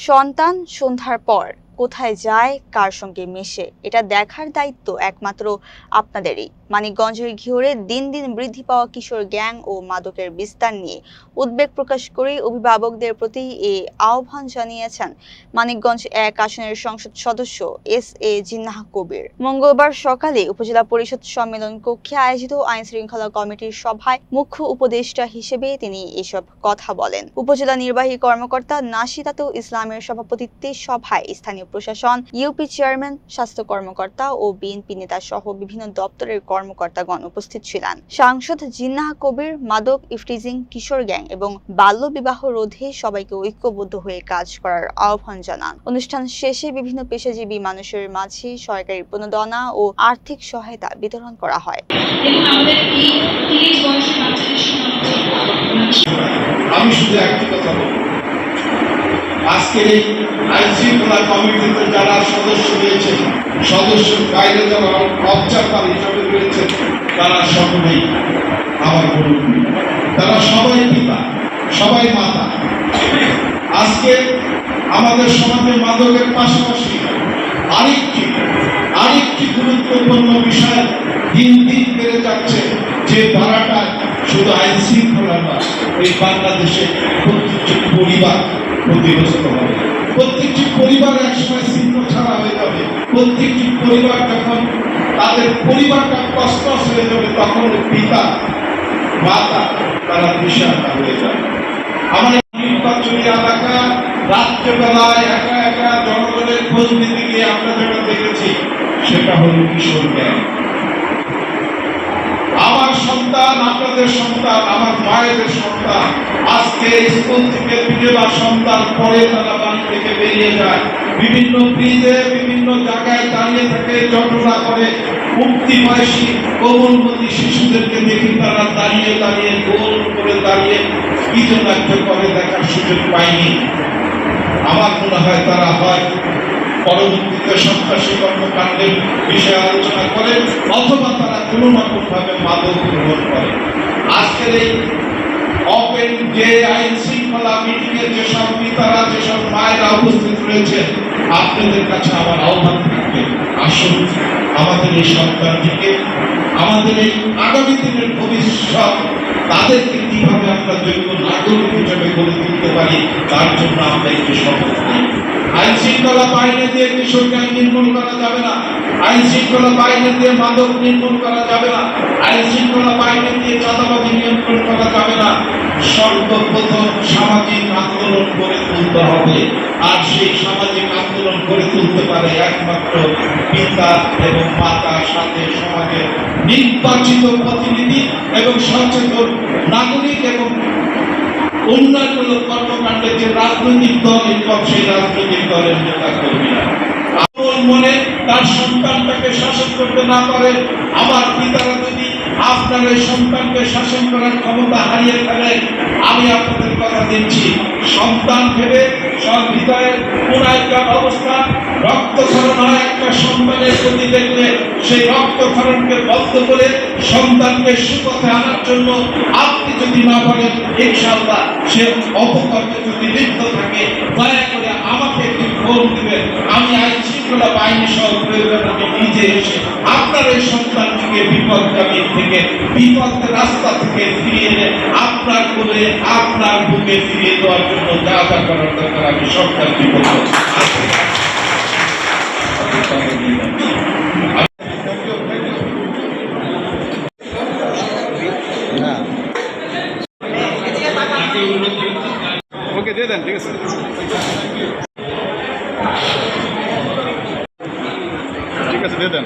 সন্তান সন্ধ্যার পর কোথায় যায়, কার সঙ্গে মেশে, এটা দেখার দায়িত্ব একমাত্র আপনাদেরই। মানিকগঞ্জের ঘিওরে দিন দিন বৃদ্ধি পাওয়া কিশোর গ্যাং ও মাদকের বিস্তার নিয়ে উদ্বেগ প্রকাশ করে অভিভাবকদের প্রতি এই আহ্বান জানিয়েছেন মানিকগঞ্জ ১ আসনের সংসদ সদস্য এস.এ. জিন্নাহ কবির। মঙ্গলবার সকালে উপজেলা পরিষদ সম্মেলন কক্ষে আয়োজিত আইন শৃঙ্খলা কমিটির সভায় মুখ্য উপদেষ্টা হিসেবে তিনি এসব কথা বলেন। উপজেলা নির্বাহী কর্মকর্তা নাশিদাতুল ইসলামের সভাপতিত্বে সভায় স্থানীয় প্রশাসন, ইউপি চেয়ারম্যান, স্বাস্থ্য কর্মকর্তা ও বিএনপি নেতা সহ বিভিন্ন দপ্তরের কর্মকর্তাগণ উপস্থিত ছিলেন। সাংসদ জিন্নাহ কবির মাদক, ইফটিজিং, কিশোর গ্যাং এবং বাল্য বিবাহ রোধে সবাইকে ঐক্যবদ্ধ হয়ে কাজ করার আহ্বান জানান। অনুষ্ঠান শেষে বিভিন্ন পেশাজীবী মানুষের মাঝে সরকারি প্রণোদনা ও আর্থিক সহায়তা বিতরণ করা হয়। আমি শুধু একটি কথা বলব, আজকের এই আইন শৃঙ্খলা কমিটিতে যারা সদস্য রয়েছেন, সদস্যের বাইরে যারা অবজারভার হিসাবে রয়েছেন, তারা সকলেই আমার মুরব্বী, তারা সবাই পিতা, সবাই মাতা। আজকে আমাদের সমাজে মাদকের পাশাপাশি আরেকটি গুরুত্বপূর্ণ বিষয় দিন দিন বেড়ে যাচ্ছে, যে ধারাটা শুধু আইন শৃঙ্খলা নয়, এই বাংলাদেশে প্রত্যেকটি পরিবার ক্ষতিগ্রস্ত হবে। প্রত্যেকটি পরিবার একসময় ছিন্ন ছাড়া হয়ে যাবে। প্রত্যেকটি পরিবার যখন তাদের পরিবারটা কষ্ট হয়ে যাবে, তখন পিতা মাতা তারা দিশাহারা হয়ে যাবে। আমার নির্বাচনী এলাকা রাত্রেবেলায় একা একা জনগণের খোঁজ নিতে গিয়ে আমরা যেটা দেখেছি, সেটা হল কিশোর গ্যাং। আমার সন্তান, আপনাদের সন্তান, আমার মায়েদের সন্তান আজকে স্কুল থেকে ফিরে বা সন্তান পরে তারা বাড়ি থেকে বেরিয়ে যায়, বিভিন্ন ব্রিজে বিভিন্ন জায়গায় দাঁড়িয়ে থাকে, চটনা করে মুক্তি বয়সী কোমলমতি শিশুদেরকে দেখি তারা দাঁড়িয়ে দাঁড়িয়ে গোল করে দাঁড়িয়ে কি জন্য একটা করে দেখার সুযোগ পায়নি। আমার মনে হয় তারা হয় পরবর্তীতে সন্ত্রাসী কর্মকাণ্ডের বিষয়ে আলোচনা করে, অথবা তারা কোনো রকম ভাবে মাদক গ্রহণ করে। আজকের এই ওপেন যে আইন শৃঙ্খলা মিটিং এ যেসব পিতারা, যেসব মায়েরা উপস্থিত রয়েছেন, আপনাদের কাছে আমার আহ্বান থাকবে, আসুন আমাদের এই সন্তানটিকে, আমাদের এই আগামী দিনের ভবিষ্যৎ, তাদেরকে কিভাবে আমরা যোগ্য নাগরিক হিসেবে গড়ে তুলতে পারি, তার জন্য আমরা একটু শপথ নিই। আইন শৃঙ্খলা বাহিনী দিয়ে কিশোর গ্যাং নির্মূল করা যাবে না, আইন শৃঙ্খলা বাহিনী দিয়ে মাদক নির্মূল করা যাবে না, আইন শৃঙ্খলা বাহিনী দিয়ে চাঁদাবাজি নিয়ন্ত্রণ করা যাবে না। সর্বপ্রথম সামাজিক আন্দোলন গড়ে তুলতে হবে, আর সেই সামাজিক আন্দোলন গড়ে তুলতে পারে একমাত্র পিতা এবং মাতার সাথে সমাজের নির্বাচিত প্রতিনিধি এবং সচেতন নাগরিক এবং উন্নয়নমূলক কর্মকাণ্ডে যে রাজনৈতিক দল এবং সেই রাজনৈতিক দলের নেতা কর্মীরা আপন মনে তার সন্তানটাকে শাসন করতে না পারে, আমার পিতারা যদি আপনার এই সন্তানকে শাসন করার ক্ষমতা হারিয়ে ফেলে, আমি আপনাদের কথা দিচ্ছি, সন্তান ভেবে সব হৃদয়ের কোন একটা অবস্থা রক্তক্ষরণ হয় একটা সন্তানের প্রতি দেখলে, সেই রক্তক্ষরণকে বন্ধ করে সন্তানকে সুপথে আনার জন্য আপনি যদি না পারেন, ইনশাআল্লাহ সে অপকর্মে যদি লিপ্ত থাকে, দয়া করে আমাকে একটি ফোন দিবেন, আমি আইন শৃঙ্খলা বাহিনী সহ প্রয়োজন আমি নিজে এসে আপনার এই সন্তানটিকে বিপদগামী থেকে, বিপদের রাস্তা থেকে ফিরিয়ে এনে আপনার কোলে, আপনার বুকে ফিরিয়ে দেওয়ার জন্য যা যা করার দরকার আমি সরকারকে বলবো। ওকে দিয়ে দেন, ঠিক আছে, ঠিক আছে দিয়ে দেন।